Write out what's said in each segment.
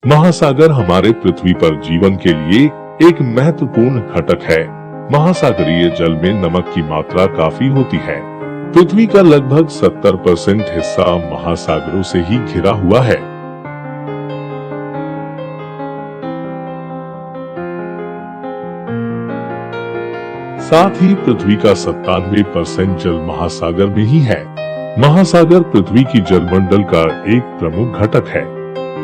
महासागर हमारे पृथ्वी पर जीवन के लिए एक महत्वपूर्ण घटक है। महासागरीय जल में नमक की मात्रा काफी होती है। पृथ्वी का लगभग 70% हिस्सा महासागरों से ही घिरा हुआ है। साथ ही पृथ्वी का 97% जल महासागर में ही है। महासागर पृथ्वी की जलमंडल का एक प्रमुख घटक है,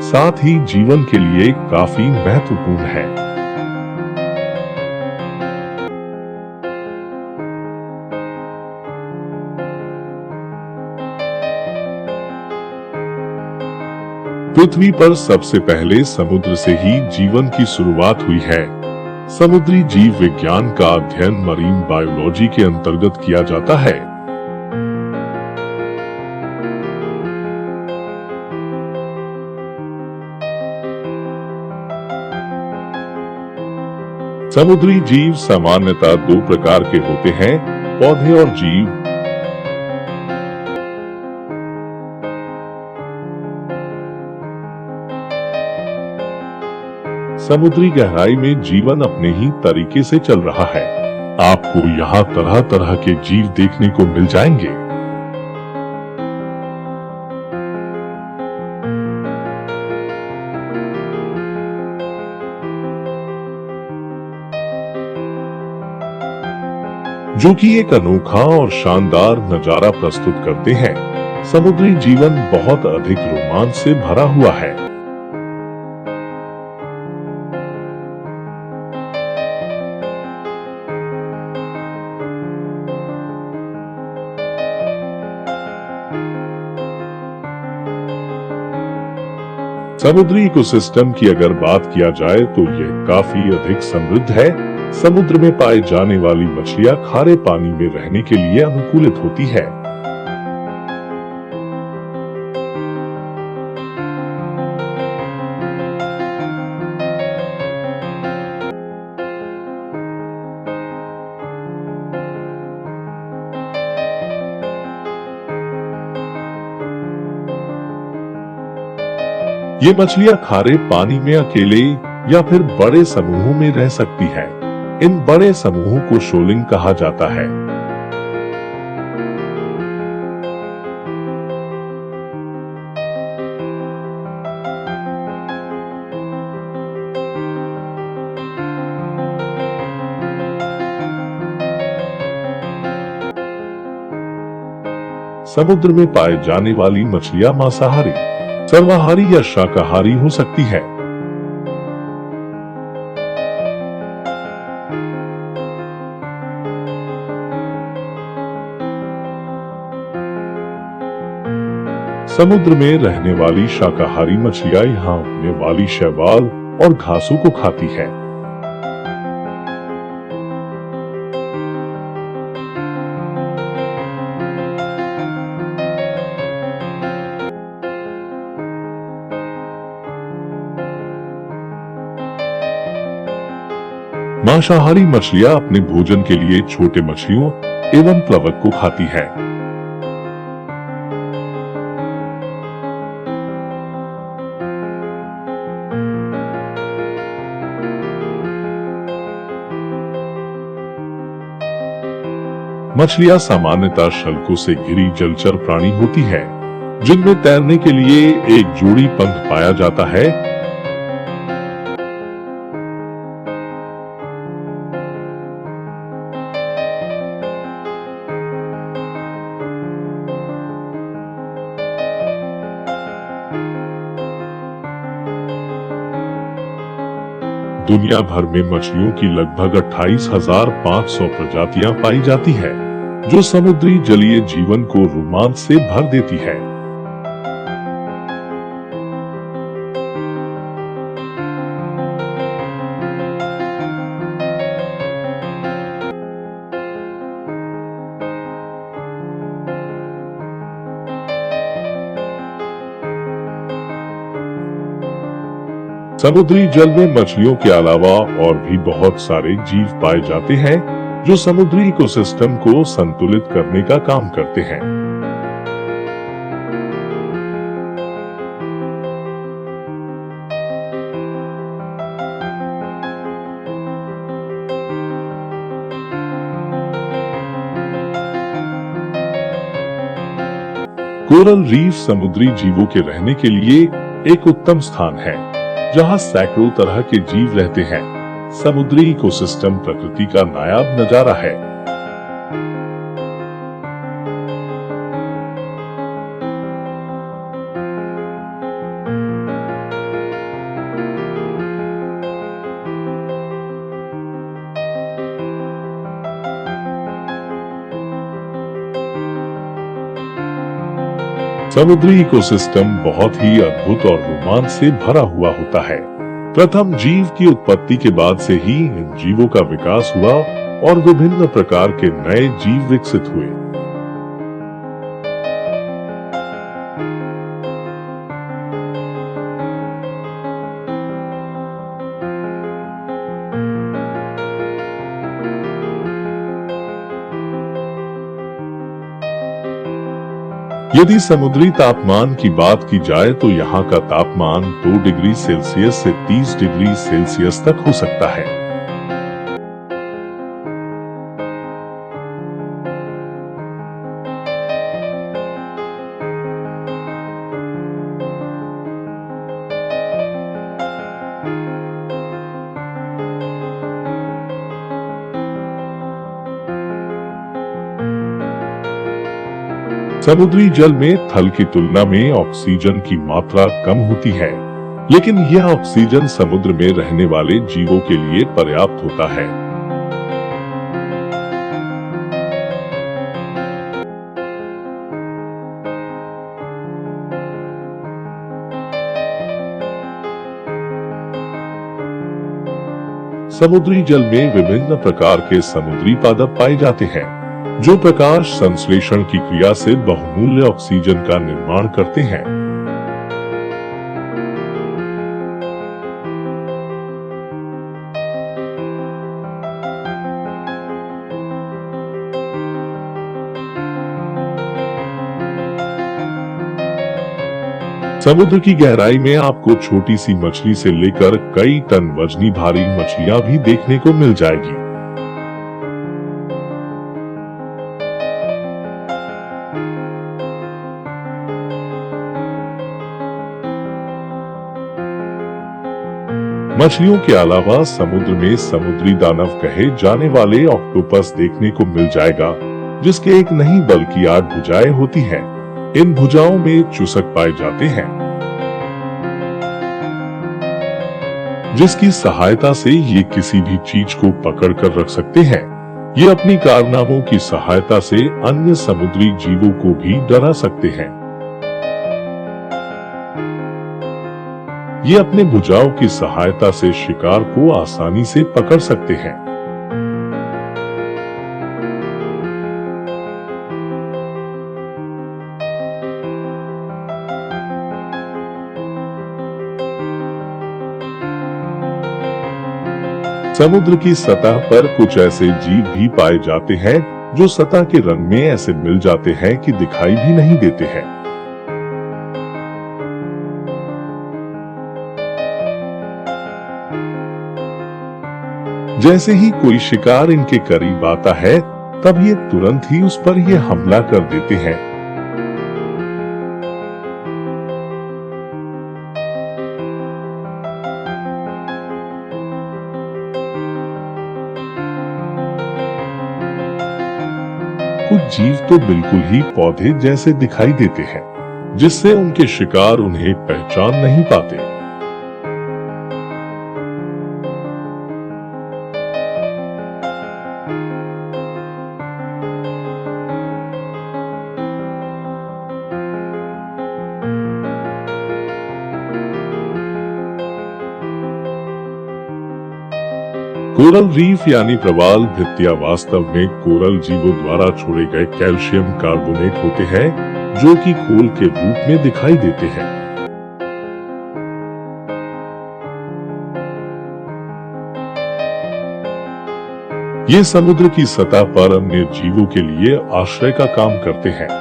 साथ ही जीवन के लिए काफी महत्वपूर्ण है। पृथ्वी पर सबसे पहले समुद्र से ही जीवन की शुरुआत हुई है। समुद्री जीव विज्ञान का अध्ययन मरीन बायोलॉजी के अंतर्गत किया जाता है। समुद्री जीव सामान्यतः दो प्रकार के होते हैं, पौधे और जीव। समुद्री गहराई में जीवन अपने ही तरीके से चल रहा है। आपको यहाँ तरह तरह के जीव देखने को मिल जाएंगे। जो कि एक अनोखा और शानदार नजारा प्रस्तुत करते हैं। समुद्री जीवन बहुत अधिक रोमांच से भरा हुआ है। समुद्री इकोसिस्टम की अगर बात किया जाए तो यह काफी अधिक समृद्ध है। समुद्र में पाए जाने वाली मछलियां खारे पानी में रहने के लिए अनुकूलित होती है। ये मछलियां खारे पानी में अकेले या फिर बड़े समूहों में रह सकती है। इन बड़े समूहों को शोलिंग कहा जाता है। समुद्र में पाए जाने वाली मछलियां मांसाहारी, सर्वाहारी या शाकाहारी हो सकती है। समुद्र में रहने वाली शाकाहारी मछलियां यहाँ उगने वाली शैवाल और घासों को खाती है। मांसाहारी मछलियां अपने भोजन के लिए छोटे मछलियों एवं प्लवक को खाती है। मछलियां सामान्यतः शल्कों से घिरी जलचर प्राणी होती है, जिनमें तैरने के लिए एक जोड़ी पंख पाया जाता है। दुनिया भर में मछलियों की लगभग 28,500 प्रजातियां पाई जाती है, जो समुद्री जलीय जीवन को रोमांच से भर देती है। समुद्री जल में मछलियों के अलावा और भी बहुत सारे जीव पाए जाते हैं, जो समुद्री इकोसिस्टम को संतुलित करने का काम करते हैं। कोरल रीफ समुद्री जीवों के रहने के लिए एक उत्तम स्थान है, जहां सैकड़ों तरह के जीव रहते हैं। समुद्री इकोसिस्टम प्रकृति का नायाब नजारा है। समुद्री इकोसिस्टम बहुत ही अद्भुत और रोमांच से भरा हुआ होता है। प्रथम जीव की उत्पत्ति के बाद से ही इन जीवों का विकास हुआ और विभिन्न प्रकार के नए जीव विकसित हुए। यदि समुद्री तापमान की बात की जाए तो यहाँ का तापमान 2 डिग्री सेल्सियस से 30 डिग्री सेल्सियस तक हो सकता है। समुद्री जल में थल की तुलना में ऑक्सीजन की मात्रा कम होती है, लेकिन यह ऑक्सीजन समुद्र में रहने वाले जीवों के लिए पर्याप्त होता है। समुद्री जल में विभिन्न प्रकार के समुद्री पादप पाए जाते हैं, जो प्रकाश संश्लेषण की क्रिया से बहुमूल्य ऑक्सीजन का निर्माण करते हैं। समुद्र की गहराई में आपको छोटी सी मछली से लेकर कई टन वजनी भारी मछलियां भी देखने को मिल जाएगी। मछलियों के अलावा समुद्र में समुद्री दानव कहे जाने वाले ऑक्टोपस देखने को मिल जाएगा, जिसके एक नहीं बल्कि 8 भुजाएं होती हैं। इन भुजाओं में चूसक पाए जाते हैं, जिसकी सहायता से ये किसी भी चीज को पकड़ कर रख सकते हैं। ये अपनी कारनामों की सहायता से अन्य समुद्री जीवों को भी डरा सकते हैं। ये अपने भुजाओं की सहायता से शिकार को आसानी से पकड़ सकते हैं। समुद्र की सतह पर कुछ ऐसे जीव भी पाए जाते हैं जो सतह के रंग में ऐसे मिल जाते हैं कि दिखाई भी नहीं देते हैं। जैसे ही कोई शिकार इनके करीब आता है, तब ये तुरंत ही उस पर ये हमला कर देते हैं। कुछ जीव तो बिल्कुल ही पौधे जैसे दिखाई देते हैं, जिससे उनके शिकार उन्हें पहचान नहीं पाते। कोरल रीफ यानी प्रवाल भित्तियां वास्तव में कोरल जीवों द्वारा छोड़े गए कैल्शियम कार्बोनेट होते हैं, जो कि खोल के रूप में दिखाई देते हैं। ये समुद्र की सतह पर अन्य जीवों के लिए आश्रय का काम करते हैं।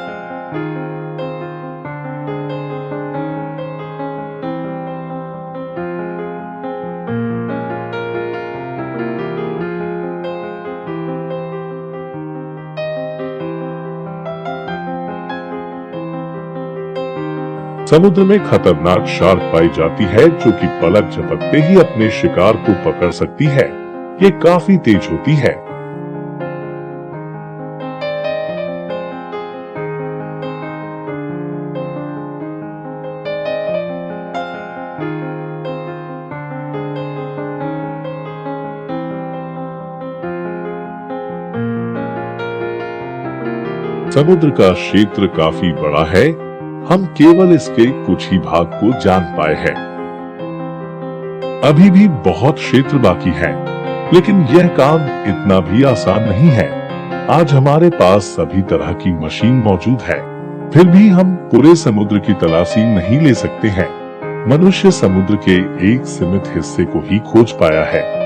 समुद्र में खतरनाक शार्क पाई जाती है जो कि पलक झपकते ही अपने शिकार को पकड़ सकती है। ये काफी तेज होती है। समुद्र का क्षेत्र काफी बड़ा है। हम केवल इसके कुछ ही भाग को जान पाए हैं। अभी भी बहुत क्षेत्र बाकी है, लेकिन यह काम इतना भी आसान नहीं है। आज हमारे पास सभी तरह की मशीन मौजूद है, फिर भी हम पूरे समुद्र की तलाशी नहीं ले सकते हैं। मनुष्य समुद्र के एक सीमित हिस्से को ही खोज पाया है।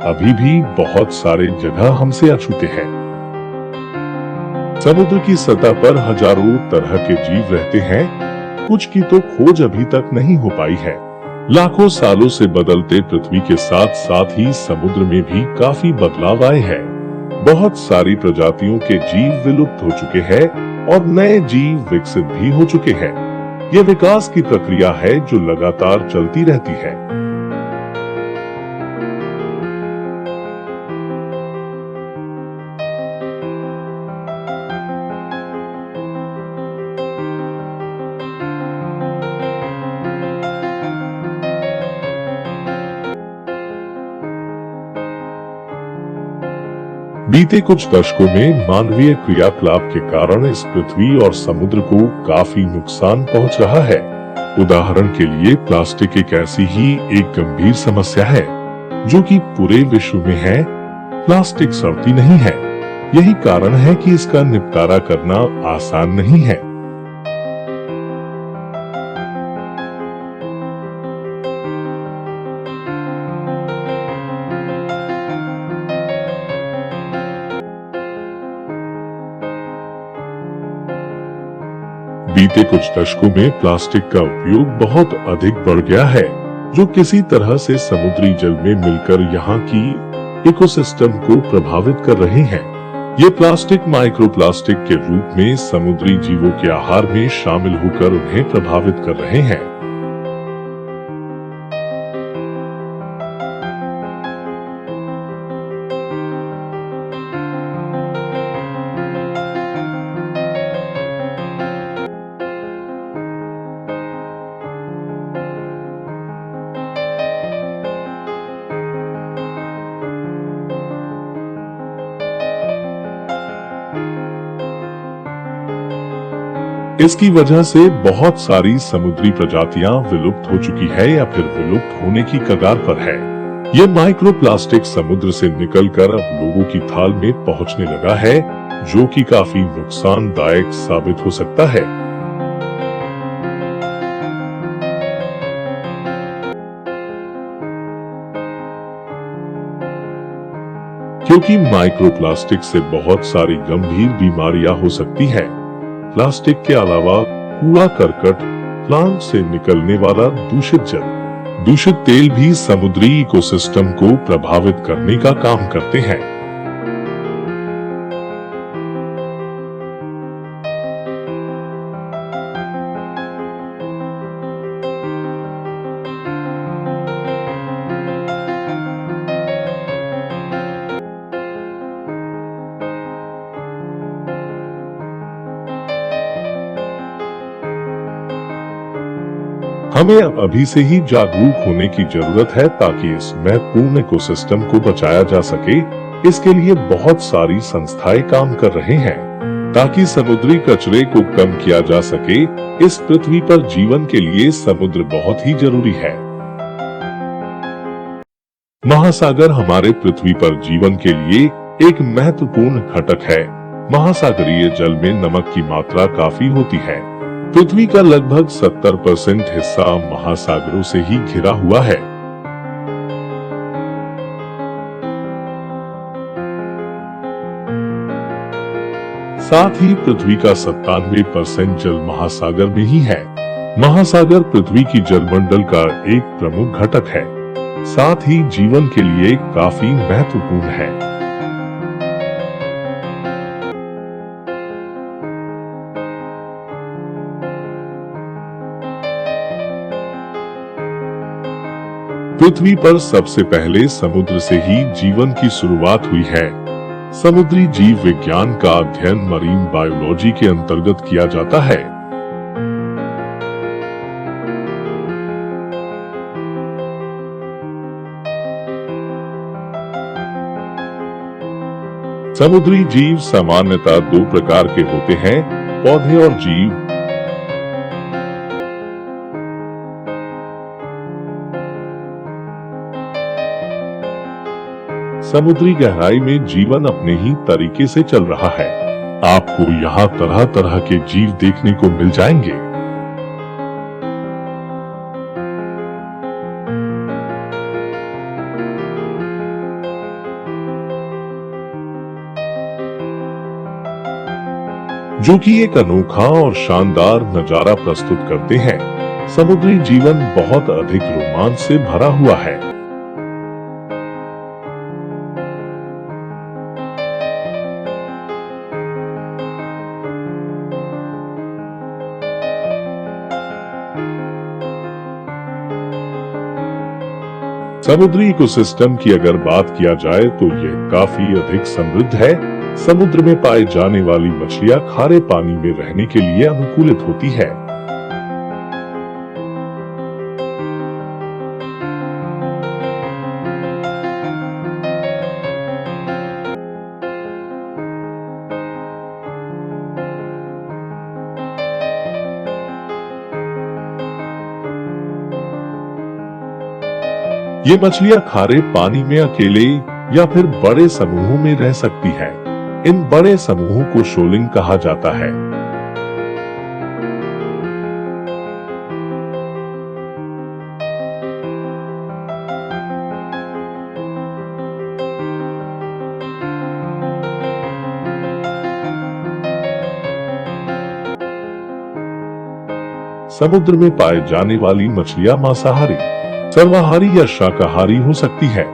अभी भी बहुत सारे जगह हमसे अछूते हैं। समुद्र की सतह पर हजारों तरह के जीव रहते हैं। कुछ की तो खोज अभी तक नहीं हो पाई है। लाखों सालों से बदलते पृथ्वी के साथ साथ ही समुद्र में भी काफी बदलाव आए हैं। बहुत सारी प्रजातियों के जीव विलुप्त हो चुके हैं और नए जीव विकसित भी हो चुके हैं। यह विकास की प्रक्रिया है जो लगातार चलती रहती है। बीते कुछ दशकों में मानवीय क्रियाकलाप के कारण इस पृथ्वी और समुद्र को काफी नुकसान पहुंच रहा है। उदाहरण के लिए प्लास्टिक एक ऐसी ही एक गंभीर समस्या है जो कि पूरे विश्व में है। प्लास्टिक सड़ती नहीं है। यही कारण है कि इसका निपटारा करना आसान नहीं है। बीते कुछ दशकों में प्लास्टिक का उपयोग बहुत अधिक बढ़ गया है, जो किसी तरह से समुद्री जल में मिलकर यहाँ की इकोसिस्टम को प्रभावित कर रहे हैं। ये प्लास्टिक माइक्रोप्लास्टिक के रूप में समुद्री जीवों के आहार में शामिल होकर उन्हें प्रभावित कर रहे हैं। इसकी वजह से बहुत सारी समुद्री प्रजातियां विलुप्त हो चुकी है या फिर विलुप्त होने की कगार पर है। ये माइक्रोप्लास्टिक समुद्र से निकलकर अब लोगों की थाल में पहुंचने लगा है, जो कि काफी नुकसानदायक साबित हो सकता है। क्योंकि माइक्रोप्लास्टिक से बहुत सारी गंभीर बीमारियां हो सकती हैं। प्लास्टिक के अलावा कूड़ा करकट, प्लांट से निकलने वाला दूषित जल, दूषित तेल भी समुद्री इकोसिस्टम को प्रभावित करने का काम करते हैं। हमें अभी से ही जागरूक होने की जरूरत है ताकि इस महत्वपूर्ण इकोसिस्टम को बचाया जा सके। इसके लिए बहुत सारी संस्थाएं काम कर रहे हैं ताकि समुद्री कचरे को कम किया जा सके। इस पृथ्वी पर जीवन के लिए समुद्र बहुत ही जरूरी है। महासागर हमारे पृथ्वी पर जीवन के लिए एक महत्वपूर्ण घटक है। महासागरीय जल में नमक की मात्रा काफी होती है। पृथ्वी का लगभग 70% हिस्सा महासागरों से ही घिरा हुआ है। साथ ही पृथ्वी का 97% जल महासागर में ही है। महासागर पृथ्वी की जलमंडल का एक प्रमुख घटक है, साथ ही जीवन के लिए काफी महत्वपूर्ण है। पृथ्वी पर सबसे पहले समुद्र से ही जीवन की शुरुआत हुई है। समुद्री जीव विज्ञान का अध्ययन मरीन बायोलॉजी के अंतर्गत किया जाता है। समुद्री जीव सामान्यतः दो प्रकार के होते हैं, पौधे और जीव। समुद्री गहराई में जीवन अपने ही तरीके से चल रहा है। आपको यहाँ तरह तरह के जीव देखने को मिल जाएंगे। जो कि एक अनोखा और शानदार नजारा प्रस्तुत करते हैं। समुद्री जीवन बहुत अधिक रोमांच से भरा हुआ है। समुद्री इकोसिस्टम की अगर बात किया जाए तो यह काफी अधिक समृद्ध है। समुद्र में पाए जाने वाली मछलियां खारे पानी में रहने के लिए अनुकूलित होती है। ये मछलियां खारे पानी में अकेले या फिर बड़े समूहों में रह सकती है। इन बड़े समूहों को शोलिंग कहा जाता है। समुद्र में पाए जाने वाली मछलियां मांसाहारी, सर्वाहारी या शाकाहारी हो सकती है।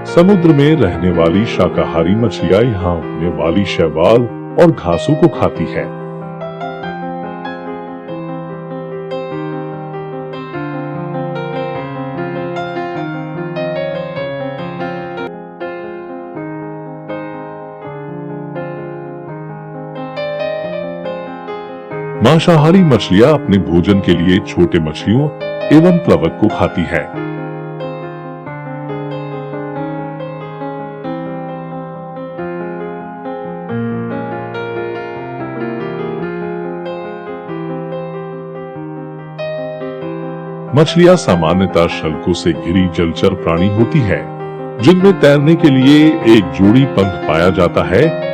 समुद्र में रहने वाली शाकाहारी मछलियां यहाँ उगने वाली शैवाल और घासों को खाती है। मांसाहारी मछलियां अपने भोजन के लिए छोटे मछलियों एवं प्लवक को खाती है। मछलियां सामान्यतः शल्कों से घिरी जलचर प्राणी होती है, जिनमें तैरने के लिए एक जोड़ी पंख पाया जाता है।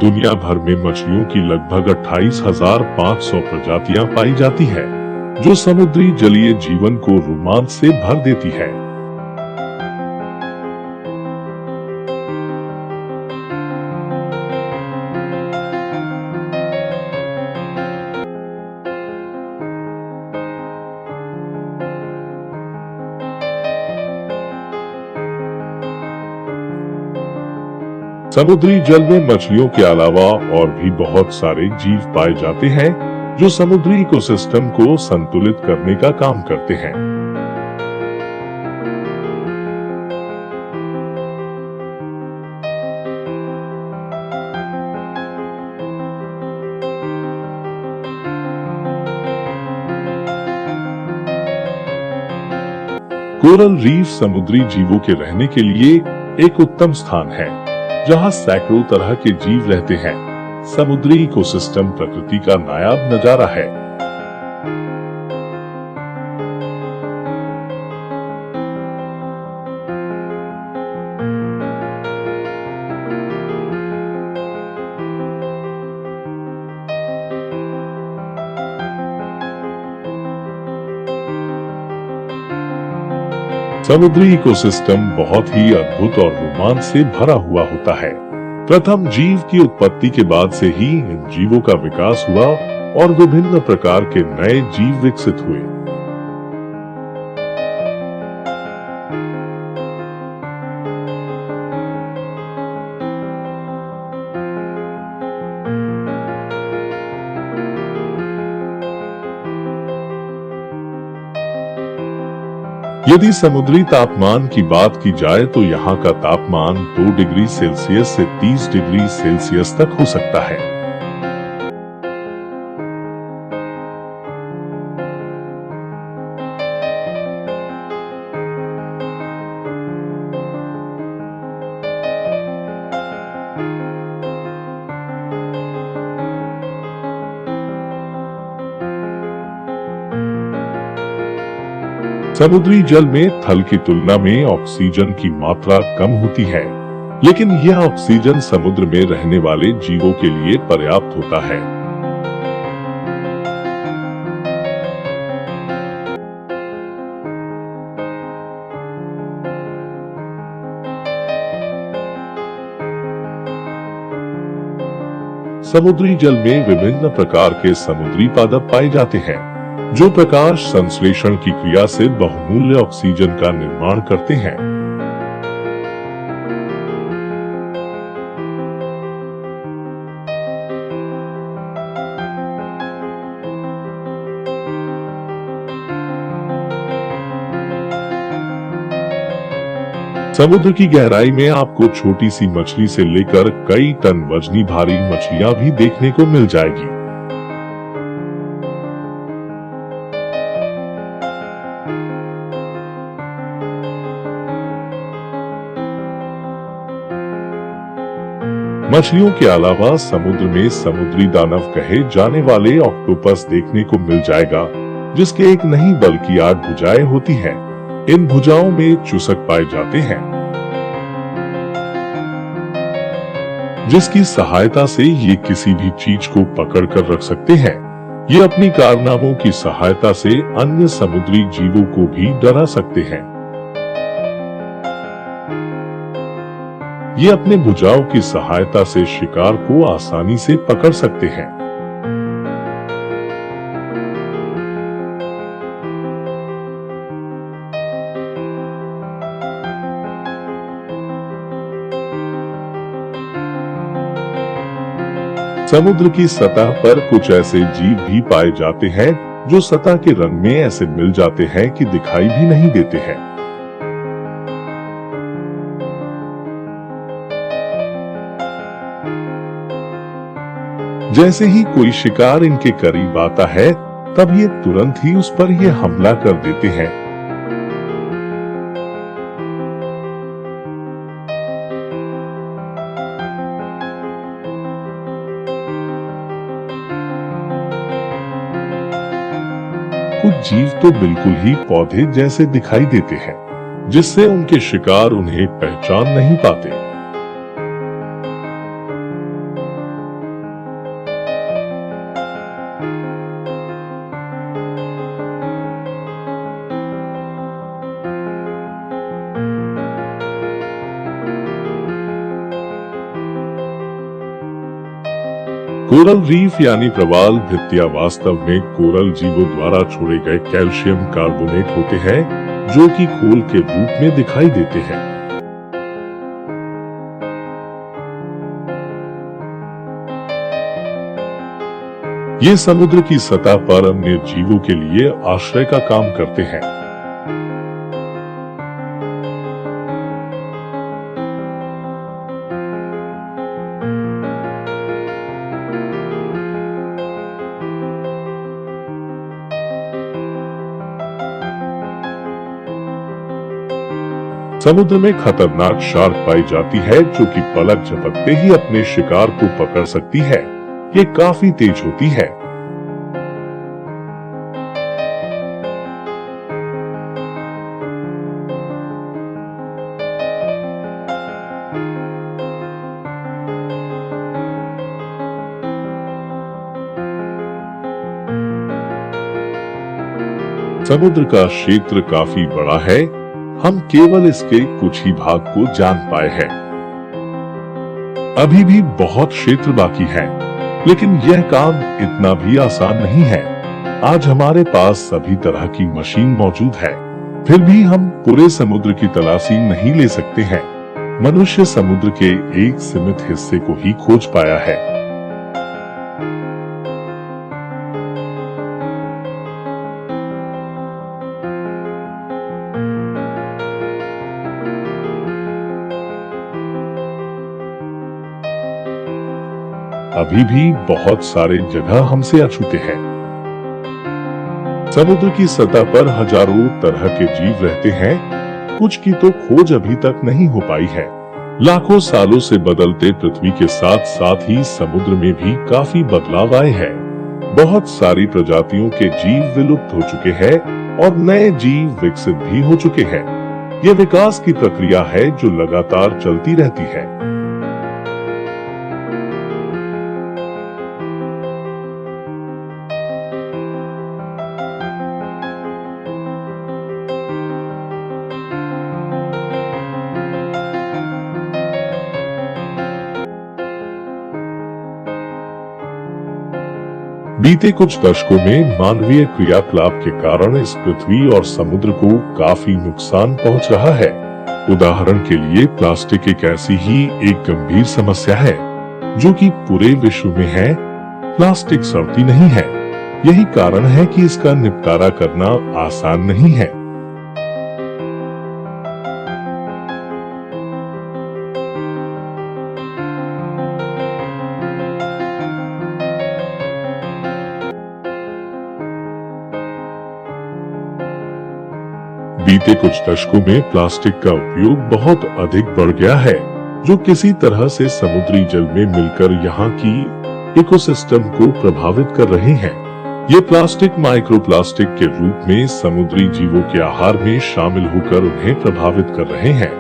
दुनिया भर में मछलियों की लगभग 28,500 प्रजातियां पाई जाती है, जो समुद्री जलीय जीवन को रोमांच से भर देती है। समुद्री जल में मछलियों के अलावा और भी बहुत सारे जीव पाए जाते हैं, जो समुद्री इकोसिस्टम को संतुलित करने का काम करते हैं। कोरल रीफ समुद्री जीवों के रहने के लिए एक उत्तम स्थान है, जहां सैकड़ों तरह के जीव रहते हैं। समुद्री इकोसिस्टम प्रकृति का नायाब नजारा है। समुद्री इकोसिस्टम बहुत ही अद्भुत और रोमांच से भरा हुआ होता है। प्रथम जीव की उत्पत्ति के बाद से ही इन जीवों का विकास हुआ और विभिन्न प्रकार के नए जीव विकसित हुए। यदि समुद्री तापमान की बात की जाए तो यहाँ का तापमान 2 डिग्री सेल्सियस से 30 डिग्री सेल्सियस तक हो सकता है। समुद्री जल में थल की तुलना में ऑक्सीजन की मात्रा कम होती है, लेकिन यह ऑक्सीजन समुद्र में रहने वाले जीवों के लिए पर्याप्त होता है। समुद्री जल में विभिन्न प्रकार के समुद्री पादप पाए जाते हैं, जो प्रकाश संश्लेषण की क्रिया से बहुमूल्य ऑक्सीजन का निर्माण करते हैं। समुद्र की गहराई में आपको छोटी सी मछली से लेकर कई टन वजनी भारी मछलियां भी देखने को मिल जाएगी। मछलियों के अलावा समुद्र में समुद्री दानव कहे जाने वाले ऑक्टोपस देखने को मिल जाएगा, जिसके एक नहीं बल्कि 8 भुजाएं होती हैं। इन भुजाओं में चूसक पाए जाते हैं, जिसकी सहायता से ये किसी भी चीज को पकड़ कर रख सकते हैं। ये अपनी कारनामों की सहायता से अन्य समुद्री जीवों को भी डरा सकते हैं। ये अपने भुजाओं की सहायता से शिकार को आसानी से पकड़ सकते हैं। समुद्र की सतह पर कुछ ऐसे जीव भी पाए जाते हैं जो सतह के रंग में ऐसे मिल जाते हैं कि दिखाई भी नहीं देते हैं। जैसे ही कोई शिकार इनके करीब आता है, तब ये तुरंत ही उस पर ये हमला कर देते हैं। कुछ जीव तो बिल्कुल ही पौधे जैसे दिखाई देते हैं, जिससे उनके शिकार उन्हें पहचान नहीं पाते। कोरल रीफ यानी प्रवाल भित्तियां वास्तव में कोरल जीवों द्वारा छोड़े गए कैल्शियम कार्बोनेट होते हैं, जो कि खोल के रूप में दिखाई देते हैं। ये समुद्र की सतह पर अन्य जीवों के लिए आश्रय का काम करते हैं। समुद्र में खतरनाक शार्क पाई जाती है, जो कि पलक झपकते ही अपने शिकार को पकड़ सकती है। ये काफी तेज होती है। समुद्र का क्षेत्र काफी बड़ा है। हम केवल इसके कुछ ही भाग को जान पाए हैं। अभी भी बहुत क्षेत्र बाकी है, लेकिन यह काम इतना भी आसान नहीं है। आज हमारे पास सभी तरह की मशीन मौजूद है, फिर भी हम पूरे समुद्र की तलाशी नहीं ले सकते हैं। मनुष्य समुद्र के एक सीमित हिस्से को ही खोज पाया है। अभी भी बहुत सारे जगह हमसे अछूते हैं। समुद्र की सतह पर हजारों तरह के जीव रहते हैं, कुछ की तो खोज अभी तक नहीं हो पाई है। लाखों सालों से बदलते पृथ्वी के साथ साथ ही समुद्र में भी काफी बदलाव आए हैं। बहुत सारी प्रजातियों के जीव विलुप्त हो चुके हैं और नए जीव विकसित भी हो चुके हैं। यह विकास की प्रक्रिया है जो लगातार चलती रहती है। बीते कुछ दशकों में मानवीय क्रियाकलाप के कारण इस पृथ्वी और समुद्र को काफी नुकसान पहुंच रहा है। उदाहरण के लिए प्लास्टिक एक ऐसी ही एक गंभीर समस्या है जो कि पूरे विश्व में है। प्लास्टिक सड़ती नहीं है, यही कारण है कि इसका निपटारा करना आसान नहीं है। बीते कुछ दशकों में प्लास्टिक का उपयोग बहुत अधिक बढ़ गया है, जो किसी तरह से समुद्री जल में मिलकर यहाँ की इकोसिस्टम को प्रभावित कर रहे हैं। ये प्लास्टिक माइक्रोप्लास्टिक के रूप में समुद्री जीवों के आहार में शामिल होकर उन्हें प्रभावित कर रहे हैं।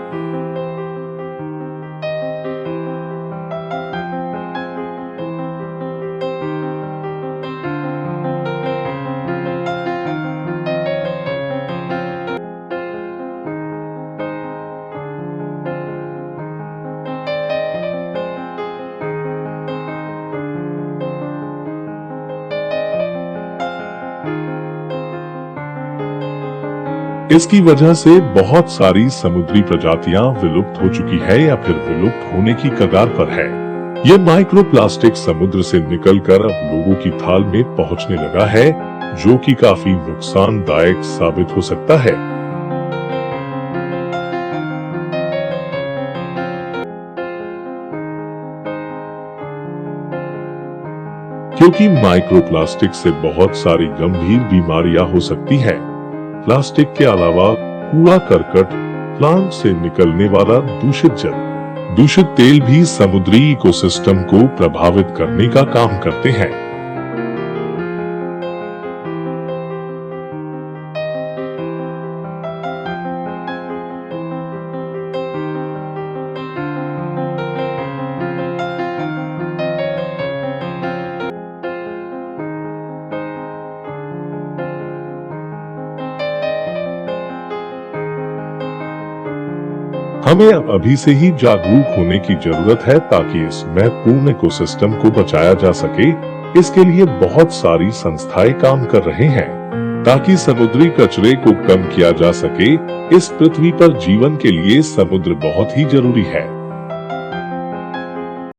इसकी वजह से बहुत सारी समुद्री प्रजातियां विलुप्त हो चुकी है या फिर विलुप्त होने की कगार पर है। ये माइक्रोप्लास्टिक समुद्र से निकलकर अब लोगों की थाल में पहुंचने लगा है, जो कि काफी नुकसानदायक साबित हो सकता है। क्योंकि माइक्रोप्लास्टिक से बहुत सारी गंभीर बीमारियां हो सकती हैं। प्लास्टिक के अलावा कूड़ा करकट, प्लांट से निकलने वाला दूषित जल, दूषित तेल भी समुद्री इकोसिस्टम को प्रभावित करने का काम करते हैं। हमें अभी से ही जागरूक होने की जरूरत है ताकि इस महत्वपूर्ण इकोसिस्टम को बचाया जा सके। इसके लिए बहुत सारी संस्थाएं काम कर रहे हैं ताकि समुद्री कचरे को कम किया जा सके। इस पृथ्वी पर जीवन के लिए समुद्र बहुत ही जरूरी है।